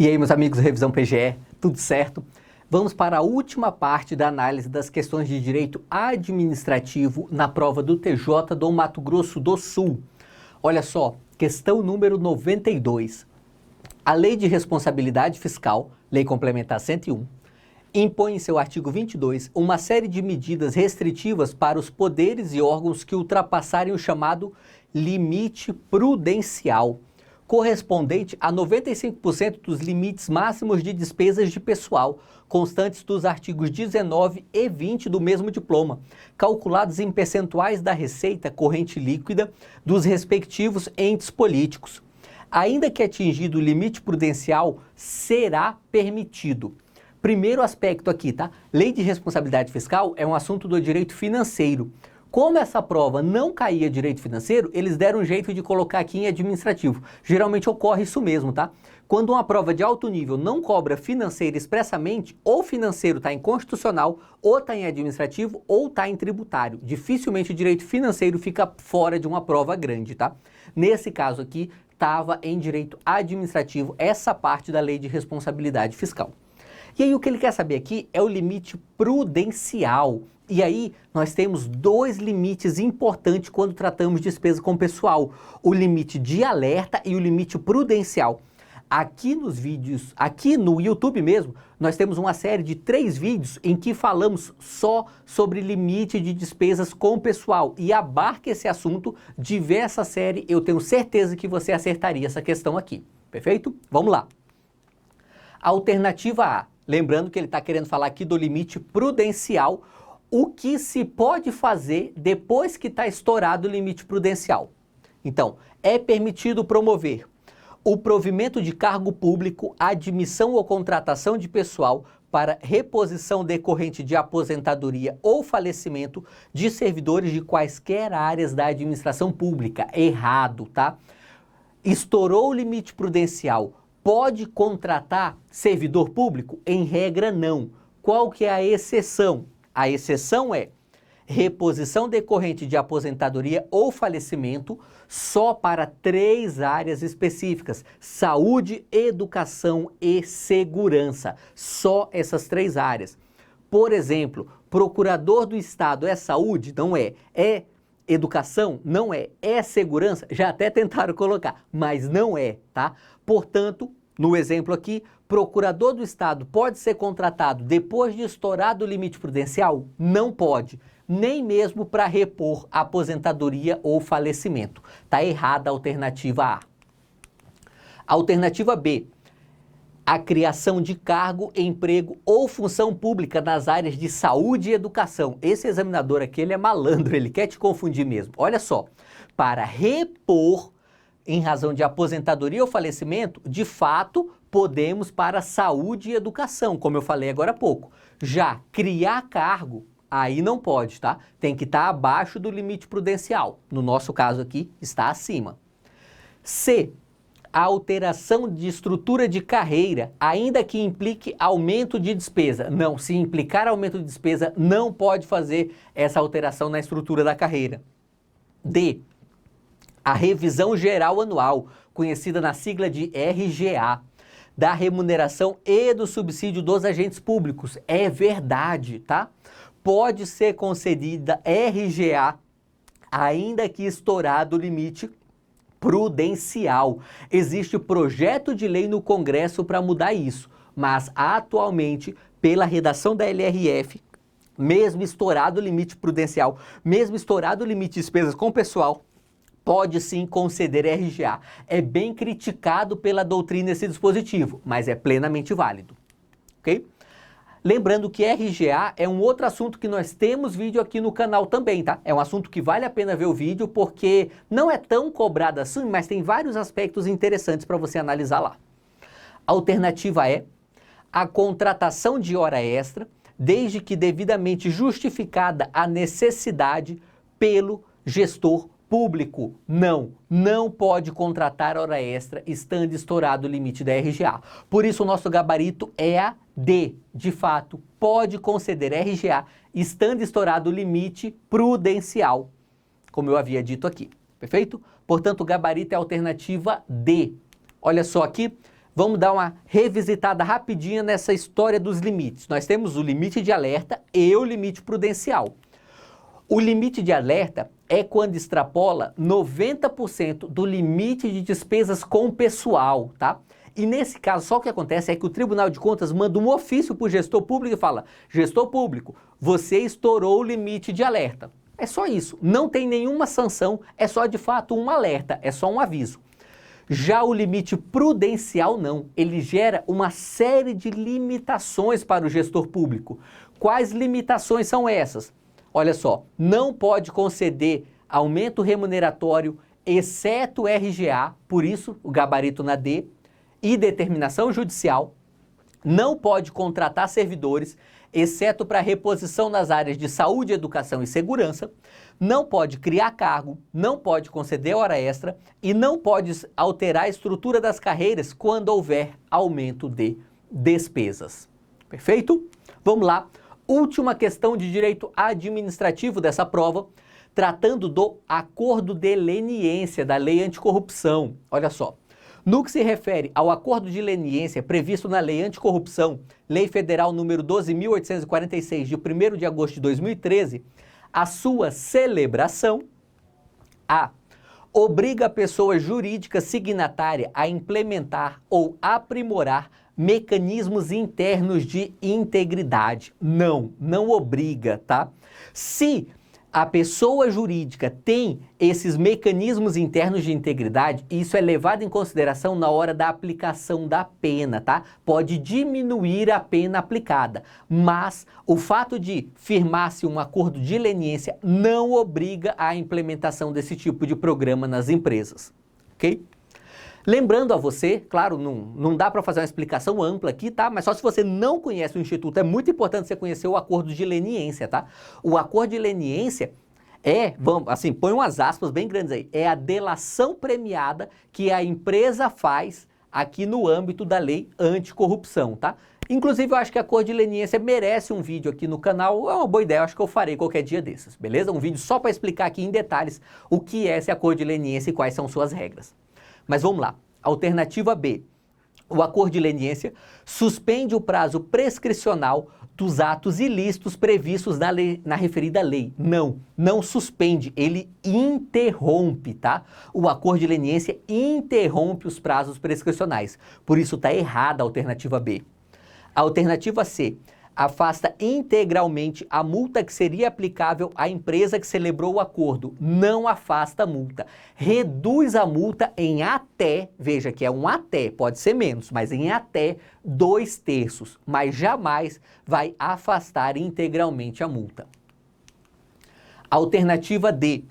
E aí, meus amigos, Revisão PGE, tudo certo? Vamos para a última parte da análise das questões de direito administrativo na prova do TJ do Mato Grosso do Sul. Olha só, questão número 92. A Lei de Responsabilidade Fiscal, Lei Complementar 101, impõe em seu artigo 22 uma série de medidas restritivas para os poderes e órgãos que ultrapassarem o chamado limite prudencial, correspondente a 95% dos limites máximos de despesas de pessoal, constantes dos artigos 19 e 20 do mesmo diploma, calculados em percentuais da receita corrente líquida dos respectivos entes políticos. Ainda que atingido o limite prudencial, será permitido. Primeiro aspecto aqui, tá? Lei de responsabilidade fiscal é um assunto do direito financeiro. Como essa prova não caía direito financeiro, eles deram um jeito de colocar aqui em administrativo. Geralmente ocorre isso mesmo, tá? Quando uma prova de alto nível não cobra financeiro expressamente, ou financeiro está em constitucional, ou está em administrativo, ou está em tributário. Dificilmente o direito financeiro fica fora de uma prova grande, tá? Nesse caso aqui, estava em direito administrativo essa parte da lei de responsabilidade fiscal. E aí o que ele quer saber aqui é o limite prudencial. E aí nós temos dois limites importantes quando tratamos de despesa com pessoal. O limite de alerta e o limite prudencial. Aqui nos vídeos, aqui no YouTube mesmo, nós temos uma série de 3 vídeos em que falamos só sobre limite de despesas com pessoal. E abarca esse assunto, diversa série, eu tenho certeza que você acertaria essa questão aqui. Perfeito? Vamos lá. Alternativa A. Lembrando que ele está querendo falar aqui do limite prudencial, o que se pode fazer depois que está estourado o limite prudencial. Então, é permitido promover o provimento de cargo público, admissão ou contratação de pessoal para reposição decorrente de aposentadoria ou falecimento de servidores de quaisquer áreas da administração pública. Errado, tá? Estourou o limite prudencial. Pode contratar servidor público? Em regra, não. Qual que é a exceção? A exceção é reposição decorrente de aposentadoria ou falecimento só para 3 áreas específicas: saúde, educação e segurança. Só essas 3 áreas. Por exemplo, procurador do Estado é saúde? Não é. É educação? Não é. É segurança? Já até tentaram colocar, mas não é, tá? Portanto, no exemplo aqui, procurador do Estado pode ser contratado depois de estourado o limite prudencial? Não pode, nem mesmo para repor aposentadoria ou falecimento. Está errada a alternativa A. Alternativa B. A criação de cargo, emprego ou função pública nas áreas de saúde e educação. Esse examinador aqui, ele é malandro, ele quer te confundir mesmo. Olha só, para repor em razão de aposentadoria ou falecimento, de fato, podemos para saúde e educação, como eu falei agora há pouco. Já criar cargo, aí não pode, tá? Tem que estar abaixo do limite prudencial. No nosso caso aqui, está acima. C. A alteração de estrutura de carreira, ainda que implique aumento de despesa. Não, se implicar aumento de despesa, não pode fazer essa alteração na estrutura da carreira. D. A revisão geral anual, conhecida na sigla de RGA, da remuneração e do subsídio dos agentes públicos. É verdade, tá? Pode ser concedida RGA, ainda que estourado o limite prudencial. Existe projeto de lei no Congresso para mudar isso, mas atualmente, pela redação da LRF, mesmo estourado o limite prudencial, mesmo estourado o limite de despesas com pessoal, pode sim conceder RGA. É bem criticado pela doutrina esse dispositivo, mas é plenamente válido, ok? Lembrando que RGA é um outro assunto que nós temos vídeo aqui no canal também, tá? É um assunto que vale a pena ver o vídeo porque não é tão cobrado assim, mas tem vários aspectos interessantes para você analisar lá. Alternativa é a contratação de hora extra, desde que devidamente justificada a necessidade pelo gestor público. Não pode contratar hora extra estando estourado o limite da RGA. Por isso o nosso gabarito é a D. De fato, pode conceder RGA estando estourado o limite prudencial, como eu havia dito aqui. Perfeito? Portanto, o gabarito é a alternativa D. Olha só aqui, vamos dar uma revisitada rapidinha nessa história dos limites. Nós temos o limite de alerta e o limite prudencial. O limite de alerta é quando extrapola 90% do limite de despesas com pessoal, tá? E nesse caso, só o que acontece é que o Tribunal de Contas manda um ofício para o gestor público e fala: gestor público, você estourou o limite de alerta. É só isso, não tem nenhuma sanção, é só de fato um alerta, é só um aviso. Já o limite prudencial não, ele gera uma série de limitações para o gestor público. Quais limitações são essas? Olha só, não pode conceder aumento remuneratório, exceto RGA, por isso o gabarito na D, e determinação judicial, não pode contratar servidores, exceto para reposição nas áreas de saúde, educação e segurança, não pode criar cargo, não pode conceder hora extra e não pode alterar a estrutura das carreiras quando houver aumento de despesas. Perfeito? Vamos lá. Última questão de direito administrativo dessa prova, tratando do acordo de leniência da Lei Anticorrupção. Olha só. No que se refere ao acordo de leniência previsto na Lei Anticorrupção, Lei Federal número 12.846, de 1º de agosto de 2013, a sua celebração, obriga a pessoa jurídica signatária a implementar ou aprimorar mecanismos internos de integridade. Não obriga, tá? Se a pessoa jurídica tem esses mecanismos internos de integridade, isso é levado em consideração na hora da aplicação da pena, tá? Pode diminuir a pena aplicada, mas o fato de firmar-se um acordo de leniência não obriga a implementação desse tipo de programa nas empresas, ok? Lembrando a você, claro, não dá para fazer uma explicação ampla aqui, tá? Mas só se você não conhece o Instituto, é muito importante você conhecer o acordo de leniência, tá? O acordo de leniência põe umas aspas bem grandes aí, é a delação premiada que a empresa faz aqui no âmbito da lei anticorrupção, tá? Inclusive, eu acho que a acordo de leniência merece um vídeo aqui no canal, é uma boa ideia, eu acho que eu farei qualquer dia desses, beleza? Um vídeo só para explicar aqui em detalhes o que é esse acordo de leniência e quais são suas regras. Mas vamos lá. Alternativa B. O acordo de leniência suspende o prazo prescricional dos atos ilícitos previstos na referida lei. Não suspende, ele interrompe, tá? O acordo de leniência interrompe os prazos prescricionais. Por isso está errada a alternativa B. A alternativa C. Afasta integralmente a multa que seria aplicável à empresa que celebrou o acordo. Não afasta a multa. Reduz a multa em até, veja que é um até, pode ser menos, mas em até 2/3, mas jamais vai afastar integralmente a multa. Alternativa D.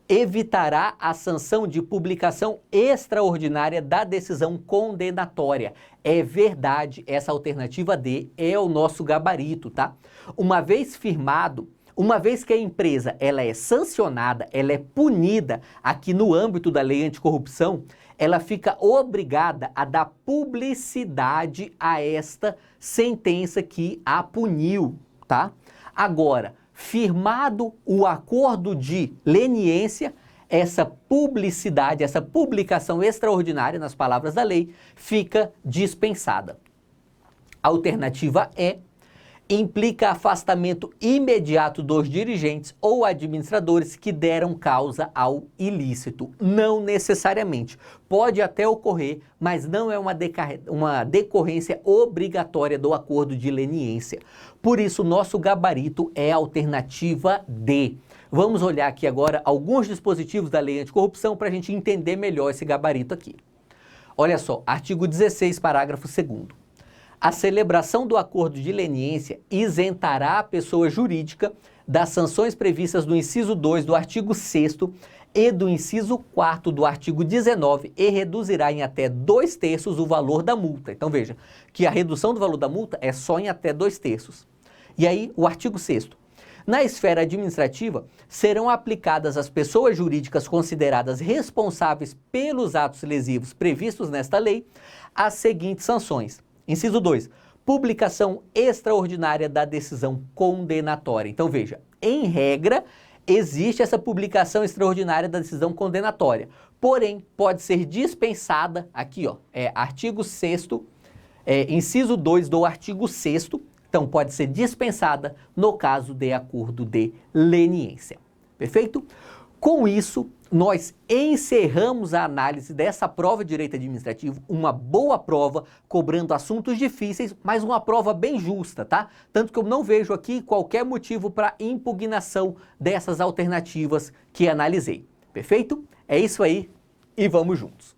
Evitará a sanção de publicação extraordinária da decisão condenatória. É verdade, essa alternativa D é o nosso gabarito, tá? Uma vez firmado, uma vez que a empresa ela é sancionada, ela é punida aqui no âmbito da lei anticorrupção, ela fica obrigada a dar publicidade a esta sentença que a puniu, tá? Agora, firmado o acordo de leniência, essa publicidade, essa publicação extraordinária, nas palavras da lei, fica dispensada. Alternativa E. Implica afastamento imediato dos dirigentes ou administradores que deram causa ao ilícito. Não necessariamente. Pode até ocorrer, mas não é uma decorrência obrigatória do acordo de leniência. Por isso, nosso gabarito é a alternativa D. Vamos olhar aqui agora alguns dispositivos da Lei Anticorrupção para a gente entender melhor esse gabarito aqui. Olha só, artigo 16, parágrafo 2º. A celebração do acordo de leniência isentará a pessoa jurídica das sanções previstas no inciso 2 do artigo 6º e do inciso 4º do artigo 19 e reduzirá em até 2/3 o valor da multa. Então veja que a redução do valor da multa é só em até 2/3. E aí o artigo 6º. Na esfera administrativa, serão aplicadas às pessoas jurídicas consideradas responsáveis pelos atos lesivos previstos nesta lei as seguintes sanções. Inciso 2. Publicação extraordinária da decisão condenatória. Então veja, em regra, existe essa publicação extraordinária da decisão condenatória. porém pode ser dispensada, aqui ó, artigo 6º, inciso 2 do artigo 6º, então pode ser dispensada no caso de acordo de leniência. Perfeito? Com isso, nós encerramos a análise dessa prova de direito administrativo, uma boa prova, cobrando assuntos difíceis, mas uma prova bem justa, tá? Tanto que eu não vejo aqui qualquer motivo para impugnação dessas alternativas que analisei. Perfeito? É isso aí e vamos juntos!